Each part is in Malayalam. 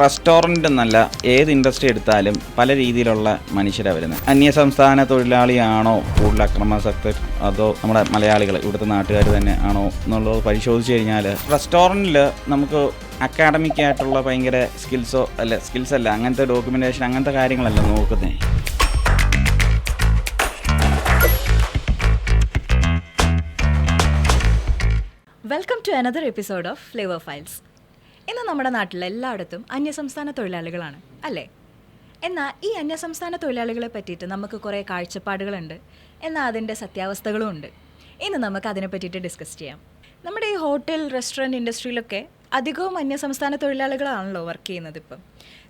റെസ്റ്റോറൻ്റ് എന്നല്ല ഏത് ഇൻഡസ്ട്രി എടുത്താലും പല രീതിയിലുള്ള മനുഷ്യരാണ് വരുന്നത്. അന്യസംസ്ഥാന തൊഴിലാളിയാണോ കൂടുതൽ അക്രമാസക്തർ, അതോ നമ്മുടെ മലയാളികൾ ഇവിടുത്തെ നാട്ടുകാർ തന്നെ ആണോ എന്നുള്ളത് പരിശോധിച്ച് കഴിഞ്ഞാൽ റെസ്റ്റോറൻറ്റിൽ നമുക്ക് അക്കാഡമിക് ആയിട്ടുള്ള ഭയങ്കര സ്കിൽസ് അല്ല, അങ്ങനത്തെ ഡോക്യുമെൻറ്റേഷൻ അങ്ങനത്തെ കാര്യങ്ങളല്ല നോക്കുന്നത്. Welcome to another episode of flavour files. ഇന്ന് നമ്മുടെ നാട്ടിൽ എല്ലായിടത്തും അന്യസംസ്ഥാന തൊഴിലാളികളാണ് അല്ലേ? എന്നാൽ ഈ അന്യസംസ്ഥാന തൊഴിലാളികളെ പറ്റിയിട്ട് നമുക്ക് കുറേ കാഴ്ചപ്പാടുകളുണ്ട്, എന്നാൽ അതിൻ്റെ സത്യാവസ്ഥകളും ഉണ്ട്. ഇന്ന് നമുക്ക് അതിനെ പറ്റിയിട്ട് ഡിസ്കസ് ചെയ്യാം. നമ്മുടെ ഈ ഹോട്ടൽ റെസ്റ്റോറൻറ്റ് ഇൻഡസ്ട്രിയിലൊക്കെ അധികവും അന്യസംസ്ഥാന തൊഴിലാളികളാണല്ലോ വർക്ക് ചെയ്യുന്നത് ഇപ്പം.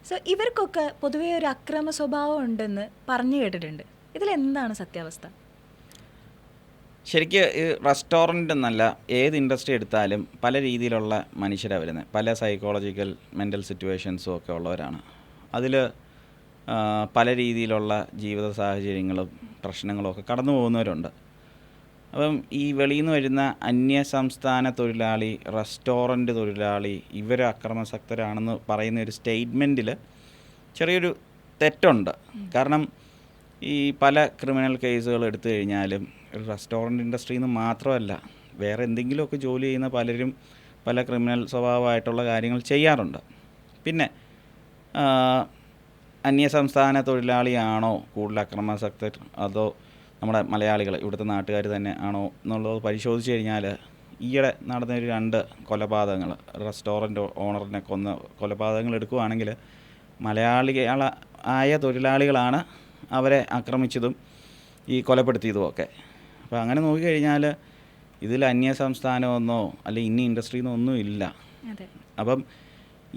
സോ ഇവർക്കൊക്കെ പൊതുവേ ഒരു അക്രമ സ്വഭാവം ഉണ്ടെന്ന് പറഞ്ഞു കേട്ടിട്ടുണ്ട്. ഇതിലെന്താണ് സത്യാവസ്ഥ? ശരിക്കും ഈ റെസ്റ്റോറൻ്റ് എന്നല്ല ഏത് ഇൻഡസ്ട്രി എടുത്താലും പല രീതിയിലുള്ള മനുഷ്യരാണ് വരുന്നത്. പല സൈക്കോളജിക്കൽ മെൻ്റൽ സിറ്റുവേഷൻസും ഒക്കെ ഉള്ളവരാണ്. അതിൽ പല രീതിയിലുള്ള ജീവിത സാഹചര്യങ്ങളും പ്രശ്നങ്ങളും ഒക്കെ കടന്നു പോകുന്നവരുണ്ട്. അപ്പം ഈ വെളിയിൽ നിന്ന് വരുന്ന അന്യ സംസ്ഥാന തൊഴിലാളി, റെസ്റ്റോറൻറ്റ് തൊഴിലാളി ഇവർ അക്രമാസക്തരാണെന്ന് പറയുന്ന ഒരു സ്റ്റേറ്റ്മെൻറ്റിൽ ചെറിയൊരു തെറ്റുണ്ട്. കാരണം ഈ പല ക്രിമിനൽ കേസുകൾ എടുത്തു കഴിഞ്ഞാലും ഒരു റെസ്റ്റോറൻറ്റ് ഇൻഡസ്ട്രിയിൽ നിന്ന് മാത്രമല്ല, വേറെ എന്തെങ്കിലുമൊക്കെ ജോലി ചെയ്യുന്ന പലരും പല ക്രിമിനൽ സ്വഭാവമായിട്ടുള്ള കാര്യങ്ങൾ ചെയ്യാറുണ്ട്. പിന്നെ അന്യസംസ്ഥാന തൊഴിലാളിയാണോ കൂടുതൽ അക്രമാസക്തർ, അതോ നമ്മുടെ മലയാളികൾ ഇവിടുത്തെ നാട്ടുകാർ തന്നെ ആണോ എന്നുള്ളത് പരിശോധിച്ച് കഴിഞ്ഞാൽ ഈയിടെ നടന്നൊരു 2 കൊലപാതകങ്ങൾ, റെസ്റ്റോറൻറ്റ് ഓണറിനെ കൊന്ന കൊലപാതകങ്ങൾ എടുക്കുകയാണെങ്കിൽ മലയാളികളായ തൊഴിലാളികളാണ് അവരെ ആക്രമിച്ചതും ഈ കൊലപ്പെടുത്തിയതുമൊക്കെ. അപ്പോൾ അങ്ങനെ നോക്കിക്കഴിഞ്ഞാൽ ഇതിൽ അന്യസംസ്ഥാനമൊന്നോ അല്ലെങ്കിൽ ഇന്ന ഇൻഡസ്ട്രിയിൽ നിന്നോ ഒന്നും ഇല്ല. അപ്പം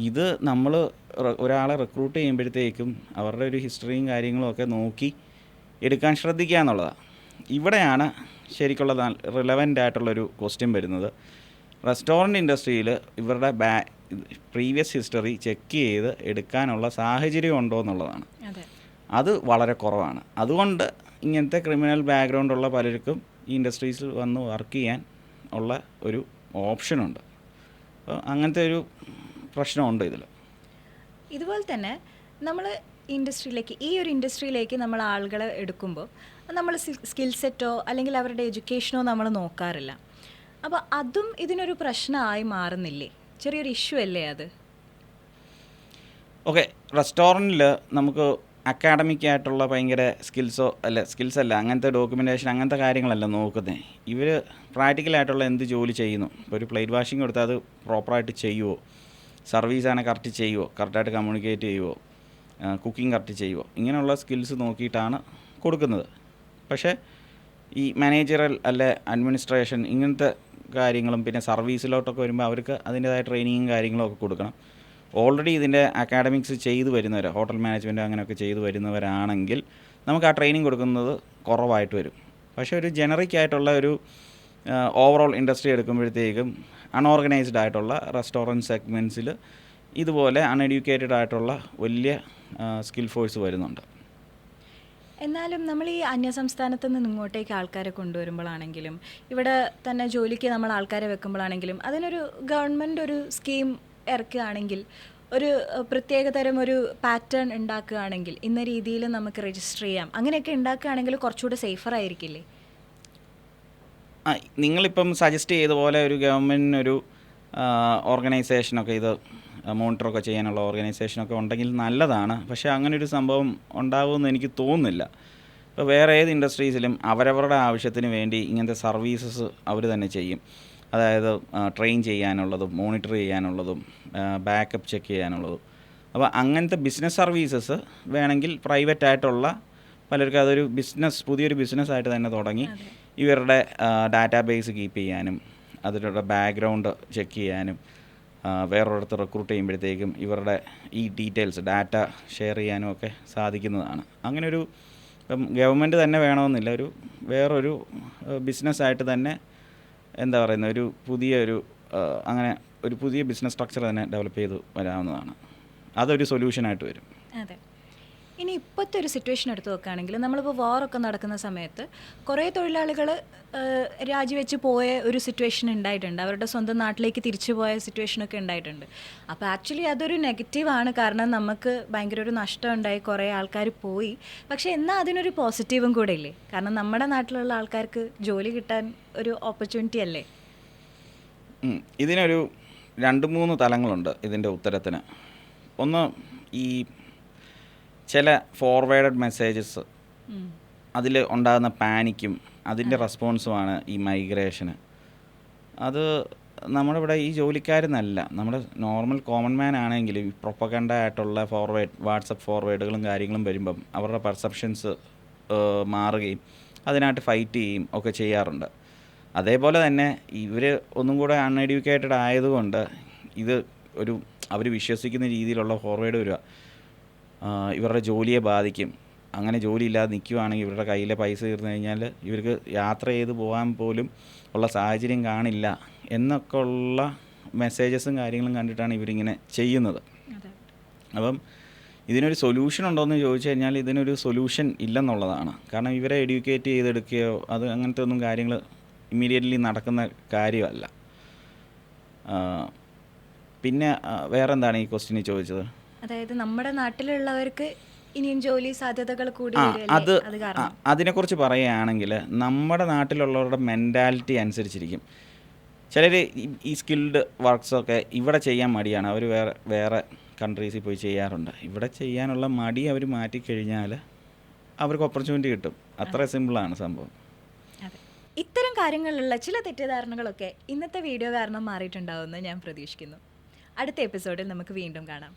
ഇത് നമ്മൾ ഒരാളെ റിക്രൂട്ട് ചെയ്യുമ്പോഴത്തേക്കും അവരുടെ ഒരു ഹിസ്റ്ററിയും കാര്യങ്ങളും ഒക്കെ നോക്കി എടുക്കാൻ ശ്രദ്ധിക്കുക എന്നുള്ളതാണ്. ഇവിടെയാണ് ശരിക്കുള്ള റിലവൻ്റ് ആയിട്ടുള്ളൊരു ക്വസ്റ്റ്യൻ വരുന്നത്. റെസ്റ്റോറൻറ്റ് ഇൻഡസ്ട്രിയിൽ ഇവരുടെ പ്രീവിയസ് ഹിസ്റ്ററി ചെക്ക് ചെയ്ത് എടുക്കാനുള്ള സാഹചര്യം ഉണ്ടോ എന്നുള്ളതാണ്. അത് വളരെ കുറവാണ്. അതുകൊണ്ട് ഇങ്ങനത്തെ ക്രിമിനൽ ബാക്ക്ഗ്രൗണ്ടുള്ള പലർക്കും ഈ ഇൻഡസ്ട്രീസിൽ വന്ന് വർക്ക് ചെയ്യാൻ ഉള്ള ഒരു ഓപ്ഷനുണ്ട്. അപ്പോൾ അങ്ങനത്തെ ഒരു പ്രശ്നമുണ്ട് ഇതിൽ. ഇതുപോലെ തന്നെ നമ്മൾ ഈ ഒരു ഇൻഡസ്ട്രിയിലേക്ക് നമ്മൾ ആളുകളെ എടുക്കുമ്പോൾ നമ്മൾ സ്കിൽ സെറ്റോ അല്ലെങ്കിൽ അവരുടെ എഡ്യൂക്കേഷനോ നമ്മൾ നോക്കാറില്ല. അപ്പോൾ അതും ഇതിനൊരു പ്രശ്നമായി മാറുന്നില്ലേ? ചെറിയൊരു ഇഷ്യൂ അല്ലേ അത്? ഓക്കെ, റെസ്റ്റോറൻറ്റിൽ നമുക്ക് അക്കാഡമിക് ആയിട്ടുള്ള ഭയങ്കര സ്കിൽസ് അല്ല, അങ്ങനത്തെ ഡോക്യുമെൻറ്റേഷൻ അങ്ങനത്തെ കാര്യങ്ങളല്ല നോക്കുന്നത്. ഇവർ പ്രാക്ടിക്കലായിട്ടുള്ള എന്ത് ജോലി ചെയ്യുന്നു. ഇപ്പോൾ ഒരു പ്ലേറ്റ് വാഷിംഗ് കൊടുത്താൽ അത് പ്രോപ്പറായിട്ട് ചെയ്യുമോ, സർവീസാണ് കറക്റ്റ് ചെയ്യുമോ, കറക്റ്റായിട്ട് കമ്മ്യൂണിക്കേറ്റ് ചെയ്യുമോ, കുക്കിംഗ് കറക്റ്റ് ചെയ്യുമോ, ഇങ്ങനെയുള്ള സ്കിൽസ് നോക്കിയിട്ടാണ് കൊടുക്കുന്നത്. പക്ഷേ ഈ മാനേജറൽ അല്ലെ അഡ്മിനിസ്ട്രേഷൻ ഇങ്ങനത്തെ കാര്യങ്ങളും പിന്നെ സർവീസിലോട്ടൊക്കെ വരുമ്പോൾ അവർക്ക് അതിൻ്റേതായ ട്രെയിനിങ്ങും കാര്യങ്ങളും ഒക്കെ കൊടുക്കണം. ഓൾറെഡി ഇതിൻ്റെ അക്കാഡമിക്സ് ചെയ്തു വരുന്നവർ, ഹോട്ടൽ മാനേജ്മെൻറ്റ് അങ്ങനെയൊക്കെ ചെയ്തു വരുന്നവരാണെങ്കിൽ നമുക്ക് ആ ട്രെയിനിങ് കൊടുക്കുന്നത് കുറവായിട്ട് വരും. പക്ഷേ ഒരു ജനറിക് ആയിട്ടുള്ള ഒരു ഓവറോൾ ഇൻഡസ്ട്രി എടുക്കുമ്പോഴത്തേക്കും അൺഓർഗനൈസ്ഡ് ആയിട്ടുള്ള റെസ്റ്റോറൻറ്റ് സെഗ്മെൻറ്റ്സിൽ ഇതുപോലെ അൺഎഡ്യൂക്കേറ്റഡ് ആയിട്ടുള്ള വലിയ സ്കിൽ ഫോഴ്സ് വരുന്നുണ്ട്. എന്നാലും നമ്മൾ ഈ അന്യസംസ്ഥാനത്ത് നിന്ന് ഇങ്ങോട്ടേക്ക് ആൾക്കാരെ കൊണ്ടുവരുമ്പോഴാണെങ്കിലും ഇവിടെ തന്നെ ജോലിക്ക് നമ്മൾ ആൾക്കാരെ വെക്കുമ്പോഴാണെങ്കിലും അതിനൊരു ഗവൺമെൻറ് ഒരു സ്കീം ഇറക്കുകയാണെങ്കിൽ, ഒരു പ്രത്യേകതരം ഒരു പാറ്റേൺ ഉണ്ടാക്കുകയാണെങ്കിൽ, ഇന്ന രീതിയിൽ നമുക്ക് രജിസ്റ്റർ ചെയ്യാം, അങ്ങനെയൊക്കെ ഉണ്ടാക്കുകയാണെങ്കിൽ കുറച്ചുകൂടെ സേഫർ ആയിരിക്കില്ലേ? നിങ്ങളിപ്പം സജസ്റ്റ് ചെയ്ത പോലെ ഒരു ഗവൺമെൻറ് ഒരു ഓർഗനൈസേഷനൊക്കെ ഇത് മോണിറ്ററൊക്കെ ചെയ്യാനുള്ള ഓർഗനൈസേഷനൊക്കെ ഉണ്ടെങ്കിൽ നല്ലതാണ്. പക്ഷേ അങ്ങനൊരു സംഭവം ഉണ്ടാകുമെന്ന് എനിക്ക് തോന്നുന്നില്ല. ഇപ്പോൾ വേറെ ഏത് ഇൻഡസ്ട്രീസിലും അവരവരുടെ ആവശ്യത്തിന് വേണ്ടി ഇങ്ങനത്തെ സർവീസസ് അവർ തന്നെ ചെയ്യും. അതായത് ട്രെയിൻ ചെയ്യാനുള്ളതും മോണിറ്റർ ചെയ്യാനുള്ളതും ബാക്കപ്പ് ചെക്ക് ചെയ്യാനുള്ളതും. അപ്പോൾ അങ്ങനത്തെ ബിസിനസ് സർവീസസ് വേണമെങ്കിൽ പ്രൈവറ്റായിട്ടുള്ള പലർക്കും അതൊരു പുതിയൊരു ബിസിനസ്സായിട്ട് തന്നെ തുടങ്ങി ഇവരുടെ ഡാറ്റാബേസ് കീപ്പ് ചെയ്യാനും അതിലുള്ള ബാക്ക്ഗ്രൗണ്ട് ചെക്ക് ചെയ്യാനും വേറൊരിടത്ത് റിക്രൂട്ട് ചെയ്യുമ്പോഴത്തേക്കും ഇവരുടെ ഈ ഡീറ്റെയിൽസ് ഡാറ്റ ഷെയർ ചെയ്യാനും ഒക്കെ സാധിക്കുന്നതാണ്. അങ്ങനൊരു ഗവൺമെൻറ് തന്നെ വേണമെന്നില്ല, വേറൊരു ബിസിനസ്സായിട്ട് തന്നെ എന്താ പറയുന്നത് ഒരു പുതിയ ബിസിനസ് സ്ട്രക്ചർ തന്നെ ഡെവലപ്പ് ചെയ്ത് വരാവുന്നതാണ്. അതൊരു സൊല്യൂഷനായിട്ട് വരും. അതെ. ഇനി ഇപ്പോഴത്തെ ഒരു സിറ്റുവേഷൻ എടുത്ത് നോക്കുകയാണെങ്കിൽ നമ്മളിപ്പോൾ വാറൊക്കെ നടക്കുന്ന സമയത്ത് കുറേ തൊഴിലാളികൾ രാജിവെച്ച് പോയ ഒരു സിറ്റുവേഷൻ ഉണ്ടായിട്ടുണ്ട്, അവരുടെ സ്വന്തം നാട്ടിലേക്ക് തിരിച്ചു പോയ സിറ്റുവേഷനൊക്കെ ഉണ്ടായിട്ടുണ്ട്. അപ്പോൾ ആക്ച്വലി അതൊരു നെഗറ്റീവാണ്, കാരണം നമുക്ക് ഭയങ്കര ഒരു നഷ്ടം ഉണ്ടായി, കുറേ ആൾക്കാർ പോയി. പക്ഷേ എന്നാൽ അതിനൊരു പോസിറ്റീവും കൂടെ ഇല്ലേ? കാരണം നമ്മുടെ നാട്ടിലുള്ള ആൾക്കാർക്ക് ജോലി കിട്ടാൻ ഒരു ഓപ്പർച്യൂണിറ്റി അല്ലേ? ഇതിനൊരു 2-3 തലങ്ങളുണ്ട് ഇതിൻ്റെ ഉത്തരത്തിന്. ഒന്ന്, ഈ ചില ഫോർവേഡഡ് മെസ്സേജസ്, അതിൽ ഉണ്ടാകുന്ന പാനിക്കും അതിൻ്റെ റെസ്പോൺസുമാണ് ഈ മൈഗ്രേഷന്. അത് നമ്മുടെ ഇവിടെ ഈ ജോലിക്കാരെന്നല്ല, നമ്മുടെ നോർമൽ കോമൺ മാൻ ആണെങ്കിലും ഈ പ്രൊപ്പഗണ്ട ആയിട്ടുള്ള വാട്സപ്പ് ഫോർവേഡുകളും കാര്യങ്ങളും വരുമ്പം അവരുടെ പെർസെപ്ഷൻസ് മാറുകയും അതിനായിട്ട് ഫൈറ്റ് ചെയ്യുകയും ഒക്കെ ചെയ്യാറുണ്ട്. അതേപോലെ തന്നെ ഇവർ ഒന്നും കൂടെ അൺഎഡ്യൂക്കേറ്റഡ് ആയതുകൊണ്ട് ഇത് അവർ വിശ്വസിക്കുന്ന രീതിയിലുള്ള ഫോർവേഡ് വരിക ഇവരുടെ ജോലിയെ ബാധിക്കും. അങ്ങനെ ജോലി ഇല്ലാതെ നിൽക്കുകയാണെങ്കിൽ ഇവരുടെ കയ്യിലെ പൈസ തീർന്നു കഴിഞ്ഞാൽ ഇവർക്ക് യാത്ര ചെയ്ത് പോകാൻ പോലും ഉള്ള സാഹചര്യം കാണില്ല എന്നൊക്കെ ഉള്ള മെസ്സേജസും കാര്യങ്ങളും കണ്ടിട്ടാണ് ഇവരിങ്ങനെ ചെയ്യുന്നത്. അപ്പം ഇതിനൊരു സൊല്യൂഷൻ ഉണ്ടോയെന്ന് ചോദിച്ചു കഴിഞ്ഞാൽ ഇതിനൊരു സൊല്യൂഷൻ ഇല്ലെന്നുള്ളതാണ്. കാരണം ഇവരെ എഡ്യൂക്കേറ്റ് ചെയ്തെടുക്കുകയോ അങ്ങനത്തെ ഒന്നും കാര്യങ്ങൾ ഇമ്മീഡിയറ്റ്ലി നടക്കുന്ന കാര്യമല്ല. പിന്നെ വേറെ എന്താണ് ഈ ക്വസ്റ്റ്യൻ ചോദിച്ചത്? അതായത് നമ്മുടെ നാട്ടിലുള്ളവർക്ക് ഇനിയും ജോലി സാധ്യതകൾ കൂടി അതിനെക്കുറിച്ച് പറയുകയാണെങ്കിൽ നമ്മുടെ നാട്ടിലുള്ളവരുടെ മെൻറ്റാലിറ്റി അനുസരിച്ചിരിക്കും. ചിലർ ഈ സ്കിൽഡ് വർക്ക്സൊക്കെ ഇവിടെ ചെയ്യാൻ മടിയാണ്, അവർ വേറെ കൺട്രീസിൽ പോയി ചെയ്യാറുണ്ട്. ഇവിടെ ചെയ്യാനുള്ള മടി അവർ മാറ്റിക്കഴിഞ്ഞാൽ അവർക്ക് ഓപ്പർച്യൂണിറ്റി കിട്ടും. അത്ര സിമ്പിളാണ് സംഭവം. ഇത്തരം കാര്യങ്ങളിലുള്ള ചില തെറ്റിദ്ധാരണകളൊക്കെ ഇന്നത്തെ വീഡിയോ കാരണം മാറിയിട്ടുണ്ടാവുമെന്ന് ഞാൻ പ്രതീക്ഷിക്കുന്നു. അടുത്ത എപ്പിസോഡിൽ നമുക്ക് വീണ്ടും കാണാം.